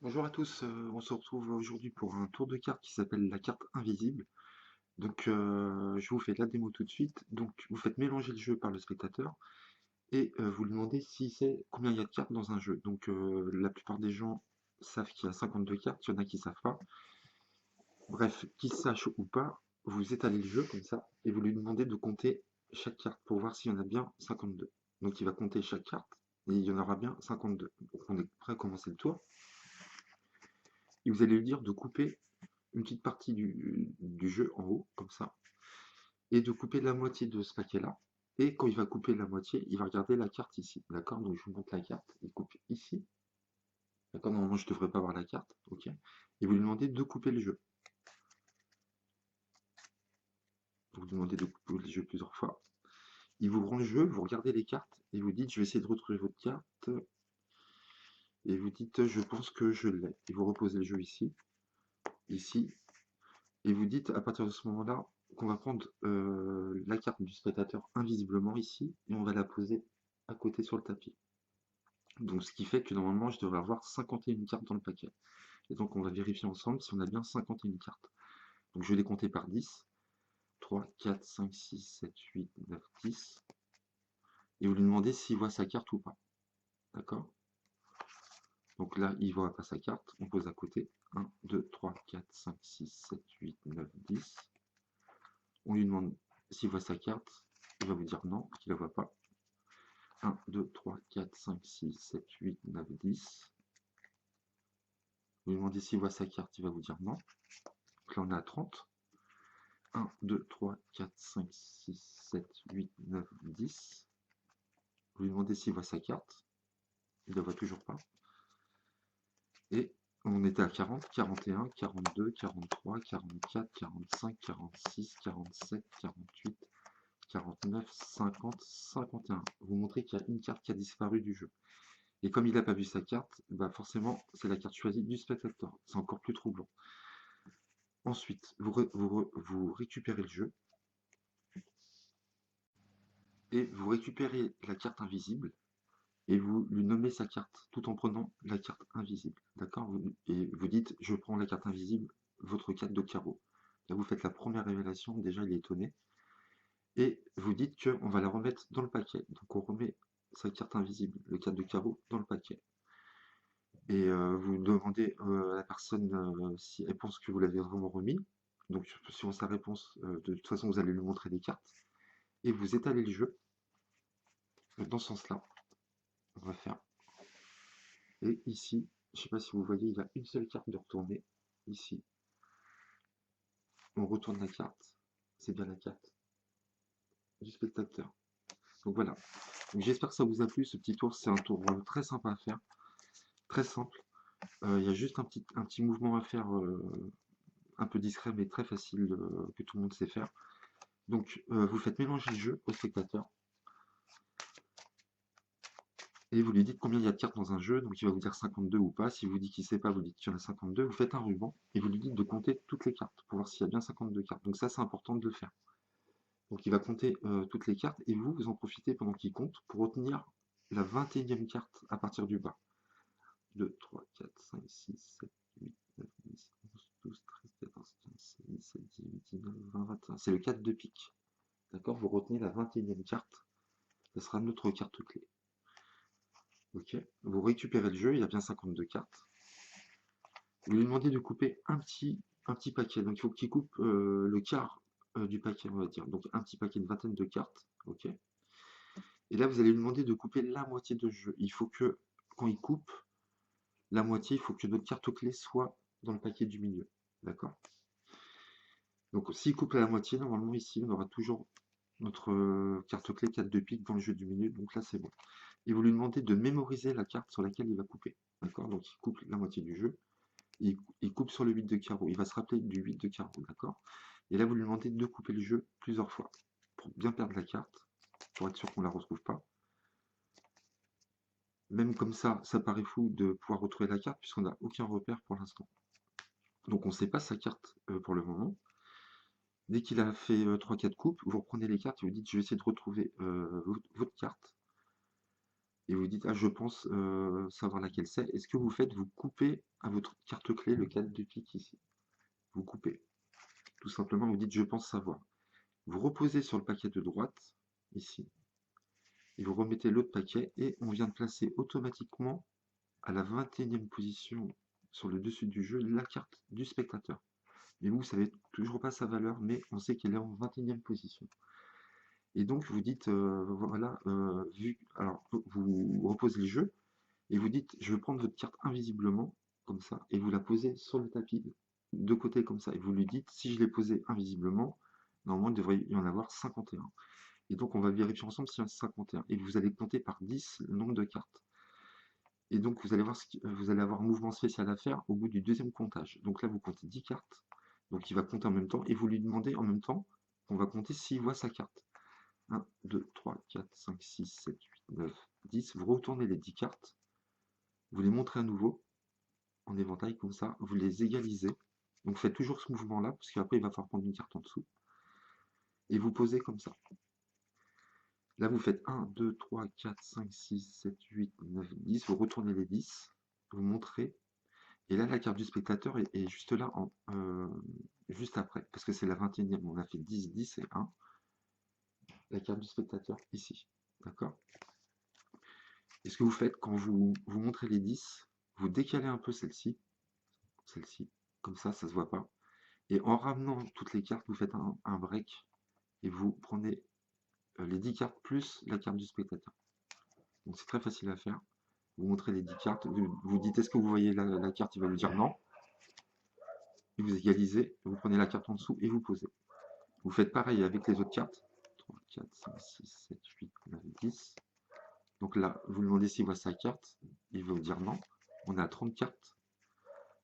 Bonjour à tous, on se retrouve aujourd'hui pour un tour de carte qui s'appelle la carte invisible. Donc je vous fais la démo tout de suite. Donc vous faites mélanger le jeu par le spectateur et vous lui demandez s'il sait combien il y a de cartes dans un jeu. Donc la plupart des gens savent qu'il y a 52 cartes, il y en a qui savent pas. Bref, qu'ils sachent ou pas, vous étalez le jeu comme ça et vous lui demandez de compter chaque carte pour voir s'il y en a bien 52. Donc il va compter chaque carte et il y en aura bien 52. Donc on est prêt à commencer le tour. Et vous allez lui dire de couper une petite partie du jeu en haut, comme ça, et de couper la moitié de ce paquet-là. Et quand il va couper la moitié, il va regarder la carte ici. D'accord? Donc je vous montre la carte. Il coupe ici. D'accord? Normalement, je ne devrais pas voir la carte. Ok? Et vous lui demandez de couper le jeu. Vous lui demandez de couper le jeu plusieurs fois. Il vous rend le jeu, vous regardez les cartes et vous dites je vais essayer de retrouver votre carte. Et vous dites je pense que je l'ai. Et vous reposez le jeu ici. Ici. Et vous dites à partir de ce moment-là qu'on va prendre la carte du spectateur invisiblement ici et on va la poser à côté sur le tapis. Donc ce qui fait que normalement je devrais avoir 51 cartes dans le paquet. Et donc on va vérifier ensemble si on a bien 51 cartes. Donc je vais les compter par 10. 3, 4, 5, 6, 7, 8, 9, 10. Et vous lui demandez s'il voit sa carte ou pas. D'accord? Donc là, il ne voit pas sa carte. On pose à côté. 1, 2, 3, 4, 5, 6, 7, 8, 9, 10. On lui demande s'il voit sa carte. Il va vous dire non, qu'il ne la voit pas. 1, 2, 3, 4, 5, 6, 7, 8, 9, 10. Vous lui demandez s'il voit sa carte, il va vous dire non. Donc là, on est à 30. 1, 2, 3, 4, 5, 6, 7, 8, 9, 10. Vous lui demandez s'il voit sa carte. Il ne la voit toujours pas. Et on était à 40, 41, 42, 43, 44, 45, 46, 47, 48, 49, 50, 51. Vous montrez qu'il y a une carte qui a disparu du jeu. Et comme il n'a pas vu sa carte, bah forcément, c'est la carte choisie du spectateur. C'est encore plus troublant. Ensuite, vous récupérez le jeu et vous récupérez la carte invisible et vous lui nommez sa carte tout en prenant la carte invisible. D'accord? Et vous dites, je prends la carte invisible, votre 4 de carreau. Là, vous faites la première révélation, déjà il est étonné. Et vous dites qu'on va la remettre dans le paquet. Donc on remet sa carte invisible, le 4 de carreau, dans le paquet. Et vous demandez à la personne si elle pense que vous l'avez vraiment remis. Donc suivant sa réponse, de toute façon vous allez lui montrer des cartes. Et vous étalez le jeu dans ce sens-là. On va faire. Et ici, je ne sais pas si vous voyez, il y a une seule carte de retourner. Ici, on retourne la carte. C'est bien la carte du spectateur. Donc voilà. J'espère que ça vous a plu, ce petit tour. C'est un tour très sympa à faire. Très simple. Il y a juste un petit mouvement à faire un peu discret mais très facile que tout le monde sait faire. Donc vous faites mélanger le jeu au spectateur et vous lui dites combien il y a de cartes dans un jeu, donc il va vous dire 52 ou pas. Si vous dites qu'il ne sait pas, vous dites qu'il y en a 52, vous faites un ruban et vous lui dites de compter toutes les cartes pour voir s'il y a bien 52 cartes. Donc ça c'est important de le faire. Donc il va compter toutes les cartes et vous en profitez pendant qu'il compte pour retenir la 21e carte à partir du bas. 2, 3, 4, 5, 6, 7, 8, 9, 10, 11, 12, 13, 14, 15, 16, 17, 18, 19, 20, 21. C'est le 4 de pique. D'accord? Vous retenez la 21e carte. Ce sera notre carte clé. Ok? Vous récupérez le jeu, il y a bien 52 cartes. Vous lui demandez de couper un petit paquet. Donc il faut qu'il coupe le quart du paquet, on va dire. Donc un petit paquet, une vingtaine de cartes. Ok? Et là, vous allez lui demander de couper la moitié de jeu. Il faut que, quand il coupe la moitié, il faut que notre carte clé soit dans le paquet du milieu. D'accord? Donc s'il coupe la moitié, normalement ici, on aura toujours notre carte clé 4 de pique dans le jeu du milieu. Donc là, c'est bon. Et vous lui demandez de mémoriser la carte sur laquelle il va couper. D'accord? Donc il coupe la moitié du jeu. Il coupe sur le 8 de carreau. Il va se rappeler du 8 de carreau. D'accord? Et là, vous lui demandez de couper le jeu plusieurs fois pour bien perdre la carte, pour être sûr qu'on ne la retrouve pas. Même comme ça paraît fou de pouvoir retrouver la carte puisqu'on n'a aucun repère pour l'instant. Donc on ne sait pas sa carte pour le moment. Dès qu'il a fait 3-4 coupes, vous reprenez les cartes et vous dites je vais essayer de retrouver votre carte. et vous dites: «Ah, je pense, savoir laquelle c'est». Et ce que vous faites, vous coupez à votre carte clé le cadre du pic ici. Vous coupez. Tout simplement, vous dites: «Je pense savoir». Vous reposez sur le paquet de droite, ici, et vous remettez l'autre paquet et on vient de placer automatiquement à la 21e position sur le dessus du jeu la carte du spectateur. Mais vous savez toujours pas sa valeur, mais on sait qu'elle est en 21e position. Et donc vous dites, voilà, alors vous reposez le jeu et vous dites, je vais prendre votre carte invisiblement, comme ça, et vous la posez sur le tapis, de côté comme ça, et vous lui dites, si je l'ai posée invisiblement, normalement il devrait y en avoir 51. Et donc on va vérifier ensemble s'il y en a 51. Et vous allez compter par 10 le nombre de cartes. Et donc vous allez voir vous allez avoir un mouvement spécial à faire au bout du deuxième comptage. Donc là vous comptez 10 cartes, donc il va compter en même temps, et vous lui demandez en même temps, on va compter s'il voit sa carte. 1, 2, 3, 4, 5, 6, 7, 8, 9, 10. Vous retournez les 10 cartes, vous les montrez à nouveau en éventail comme ça, vous les égalisez. Donc faites toujours ce mouvement-là, parce qu'après il va falloir prendre une carte en dessous. Et vous posez comme ça. Là vous faites 1, 2, 3, 4, 5, 6, 7, 8, 9, 10. Vous retournez les 10, vous montrez. Et là la carte du spectateur est juste là, juste après, parce que c'est la 21e. On a fait 10, 10 et 1. La carte du spectateur ici. D'accord? Et ce que vous faites quand vous montrez les 10, vous décalez un peu celle-ci, comme ça se voit pas. Et en ramenant toutes les cartes, vous faites un break et vous prenez les 10 cartes plus la carte du spectateur. Donc c'est très facile à faire. Vous montrez les 10 cartes, vous dites est-ce que vous voyez la carte, il va vous dire non. Et vous égalisez, vous prenez la carte en dessous et vous posez. Vous faites pareil avec les autres cartes. 3, 4, 5, 6, 7, 8, 9, 10. Donc là, vous lui demandez s'il voit sa carte, il va vous dire non. On a 30 cartes.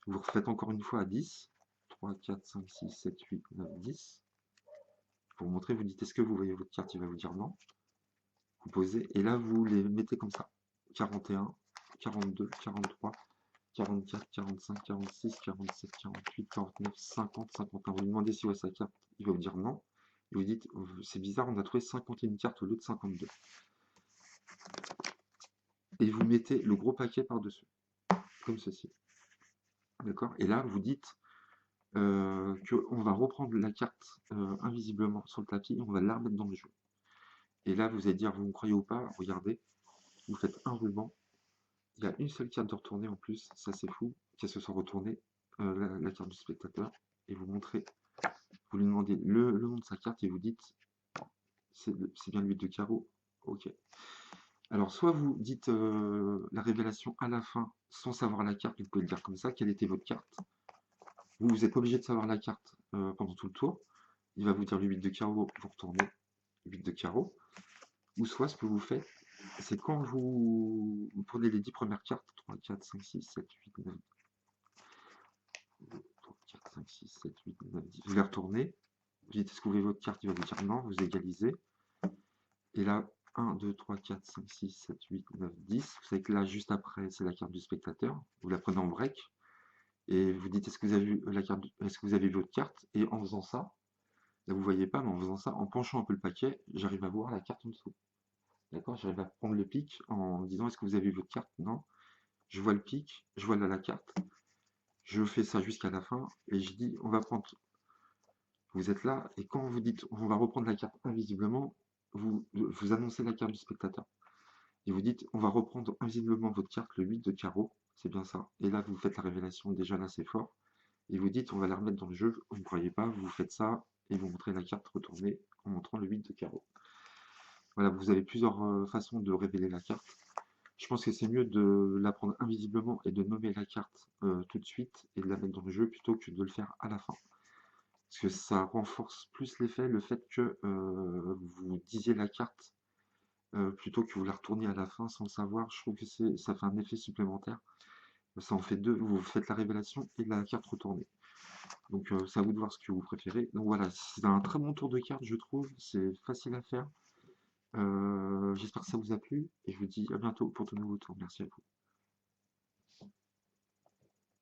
Vous refaites encore une fois à 10. 3, 4, 5, 6, 7, 8, 9, 10. Pour vous montrer, vous dites est-ce que vous voyez votre carte, il va vous dire non. Vous posez, et là vous les mettez comme ça. 41, 42, 43, 44, 45, 46, 47, 48, 49, 50, 51. Vous lui demandez s'il voit sa carte, il va vous dire non. Et vous dites, c'est bizarre, on a trouvé 51 cartes au lieu de 52. Et vous mettez le gros paquet par-dessus, comme ceci. D'accord? Et là, vous dites qu'on va reprendre la carte invisiblement sur le tapis et on va la remettre dans le jeu. Et là, vous allez dire, vous me croyez ou pas, regardez, vous faites un ruban. Il y a une seule carte de retourner en plus, ça c'est fou, qu'elle se soit retournée, la carte du spectateur, et vous montrez, vous lui demandez le nom de sa carte et vous dites, c'est bien le 8 de carreau, ok. Alors soit vous dites la révélation à la fin sans savoir la carte, vous pouvez le dire comme ça, quelle était votre carte. Vous n'êtes pas obligé de savoir la carte pendant tout le tour, il va vous dire le 8 de carreau, vous retournez 8 de carreau. Ou soit ce que vous faites, c'est quand vous prenez les 10 premières cartes, 3, 4, 5, 6, 7, 8, 9, 3, 4, 5, 6, 7, 8, 9, 10, vous les retournez, vous dites est-ce que vous voulez votre carte, il va vous dire non, vous égalisez. Et là, 1, 2, 3, 4, 5, 6, 7, 8, 9, 10. Vous savez que là, juste après, c'est la carte du spectateur. Vous la prenez en break. Et vous dites est-ce que vous avez vu la carte, est-ce que vous avez vu votre carte. Et en faisant ça, là vous ne voyez pas, mais en faisant ça, en penchant un peu le paquet, j'arrive à voir la carte en dessous. D'accord? J'arrive à prendre le pic en disant est-ce que vous avez vu votre carte? Non. Je vois le pic, je vois la carte. Je fais ça jusqu'à la fin et je dis on va prendre. Vous êtes là et quand vous dites on va reprendre la carte invisiblement, vous annoncez la carte du spectateur. Et vous dites on va reprendre invisiblement votre carte, le 8 de carreau, c'est bien ça. Et là vous faites la révélation, déjà là c'est fort. Et vous dites on va la remettre dans le jeu, vous ne croyez pas, vous faites ça et vous montrez la carte retournée en montrant le 8 de carreau. Voilà, vous avez plusieurs façons de révéler la carte. Je pense que c'est mieux de la prendre invisiblement et de nommer la carte tout de suite et de la mettre dans le jeu plutôt que de le faire à la fin. Parce que ça renforce plus l'effet, le fait que vous disiez la carte plutôt que vous la retourniez à la fin sans le savoir. Je trouve que ça fait un effet supplémentaire. Ça en fait deux, vous faites la révélation et la carte retournée. Donc c'est à vous de voir ce que vous préférez. Donc voilà, c'est un très bon tour de carte, je trouve. C'est facile à faire. J'espère que ça vous a plu et je vous dis à bientôt pour de nouveaux tours. Merci à vous.